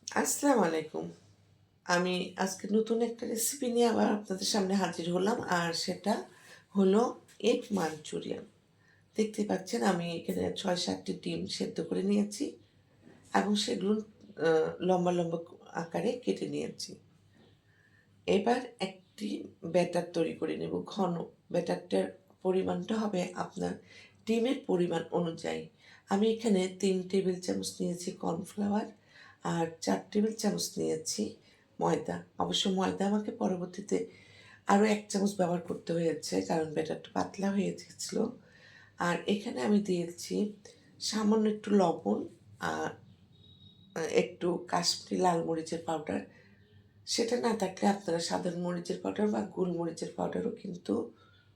আসসালামু আলাইকুম। আমি আজকে নতুন একটা রেসিপি নিয়ে আবার আপনাদের সামনে হাজির হলাম। আর সেটা হলো এগ মাঞ্চুরিয়ান। দেখতে পাচ্ছেন আমি এখানে ৬-৭ টি ডিম সেদ্ধ করে নিয়েছি এবং সেগুলো আ লম্বা, লম্বা আকারে কেটে নিয়েছি। এবার একটি ব্যাটার তৈরি করে নেব ঘন। ব্যাটারটার পরিমাণটা হবে আপনার ডিমের পরিমাণ অনুযায়ী। আমি এখানে ৩ টেবিল চামচ নিয়েছি কর্নফ্লাওয়ার আর ৪ টেবিল চামচ নিয়েছি ময়দা। অবশ্য ময়দা আমাকে পরবর্তীতে আরও ১ চামচ ব্যবহার করতে হয়েছে কারণ ব্যাটারটা পাতলা হয়ে গেছিল। আর এখানে আমি দিয়েছি সামান্য একটু লবণ আর একটু কাশ্মীরি লাল মরিচের পাউডার। সেটা না থাকলে আপনারা সাধারণ মরিচের পাউডার বা গোলমরিচের পাউডারও কিন্তু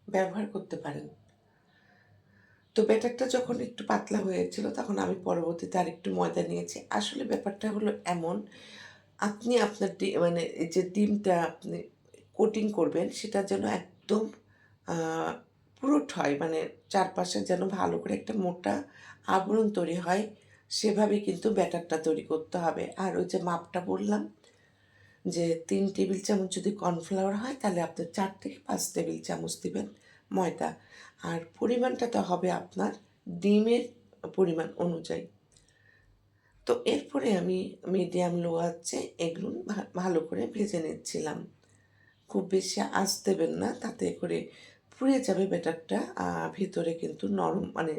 ব্যবহার করতে পারেন। তো ব্যাটারটা যখন একটু পাতলা হয়েছিল তখন আমি পরবর্তীতে আরেকটু ময়দা নিয়েছি। আসলে ব্যাপারটা হলো এমন, আপনি আপনার মানে এই যে ডিমটা আপনি কোটিং করবেন সেটা যেন একদম আ পুরুট হয়। মানে চারপাশে যেন ভালো করে একটা মোটা আবরণ তৈরি হয়, সেভাবে কিন্তু ব্যাটারটা তৈরি করতে হবে। আর ওই যে মাপটা বললাম যে ৩ টেবিল চামচ যদি কর্নফ্লাওয়ার হয় তাহলে আপনি ৪ থেকে ৫ টেবিল চামচ দিবেন ময়দা। আর পরিমাণটা তো হবে আপনার ডিমের পরিমাণ অনুযায়ী। তো এরপরে আমি মিডিয়াম লো আঁচে এগুলো ভালো করে ভেজে নিচ্ছিলাম। খুব বেশি আঁচ দেবেন না, তাতে করে পুড়ে যাবে ব্যাটারটা। ভিতরে কিন্তু নরম মানে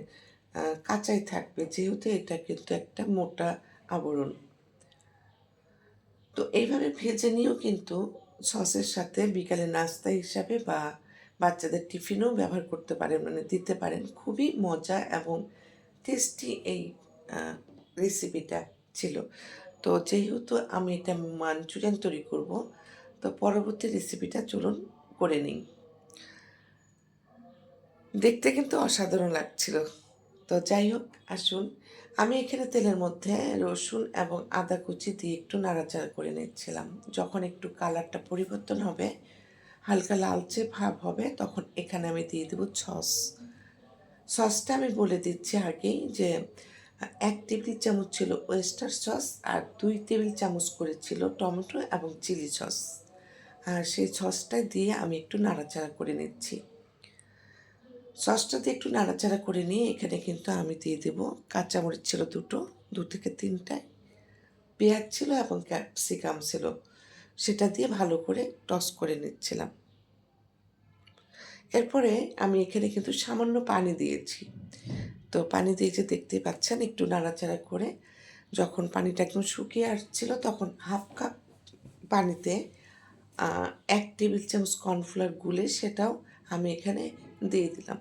কাঁচাই থাকবে, যেহেতু এটা কিন্তু একটা মোটা আবরণ। তো এইভাবে ভেজে নিয়েও কিন্তু সসের সাথে বিকালে নাস্তা হিসাবে বা বাচ্চাদের টিফিনেও ব্যবহার করতে পারেন, মানে দিতে পারেন। খুবই মজা এবং টেস্টি এই আ রেসিপিটা ছিল। তো যেহেতু আমি এটা মাঞ্চুরিয়ান তৈরি করব, তো পরবর্তী রেসিপিটা চলুন করে নিই। দেখতে কিন্তু অসাধারণ লাগছিল। তো যাই হোক, আসুন। আমি এখানে তেলের মধ্যে রসুন এবং আদা কুচি দিয়ে একটু নাড়াচাড়া করে নিচ্ছিলাম। যখন একটু কালারটা পরিবর্তন হবে, হালকা লালচে ভাব হবে, তখন এখানে আমি দিয়ে দেব সস। সসটা আমি বলে দিচ্ছি আগেই যে ১ টেবিল চামচ ছিল ওয়েস্টার সস আর ২ টেবিল চামচ করে ছিল টমেটো এবং চিলি সস। আর সেই সসটা দিয়ে আমি একটু নাড়াচাড়া করে নিচ্ছি। সসটা দিয়ে একটু নাড়াচাড়া করে নিয়ে এখানে কিন্তু আমি দিয়ে দেব কাঁচামরিচ ছিল ২ থেকে ৩ টা, পেঁয়াজ ছিল এবং ক্যাপসিকাম ছিল। সেটা দিয়ে ভালো করে টস করে নিচ্ছিলাম। এরপরে আমি এখানে কিন্তু সামান্য পানি দিয়েছি। তো পানি দিয়ে যে দেখতেই পাচ্ছেন একটু নাড়াচাড়া করে যখন পানিটা একদম শুকিয়ে আসছিল তখন ১/২ কাপ পানিতে ১ টেবিল চামচ কর্নফ্লাওয়ার গুলে সেটাও আমি এখানে দিয়ে দিলাম।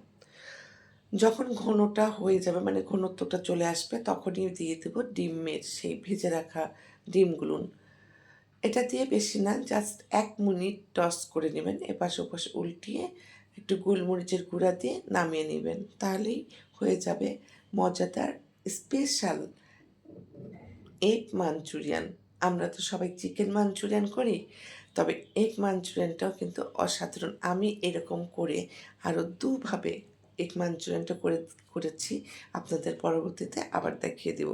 যখন ঘনটা হয়ে যাবে মানে ঘনত্বটা চলে আসবে তখনই দিয়ে দেব ডিমের সেই ভেজে রাখা ডিমগুলোন। এটা দিয়ে বেশি না, জাস্ট ১ মিনিট টস করে নেবেন। এপাশ ওপাশ উল্টিয়ে একটু গোলমরিচের গুঁড়া দিয়ে নামিয়ে নিবেন। তাহলেই হয়ে যাবে মজাদার স্পেশাল এগ মাঞ্চুরিয়ান। আমরা তো সবাই চিকেন মাঞ্চুরিয়ান করি, তবে এগ মাঞ্চুরিয়ানটাও কিন্তু অসাধারণ। আমি এরকম করে আরও দুভাবে এগ মাঞ্চুরিয়ানটা করেছি। আপনাদের পরবর্তীতে আবার দেখিয়ে দেব।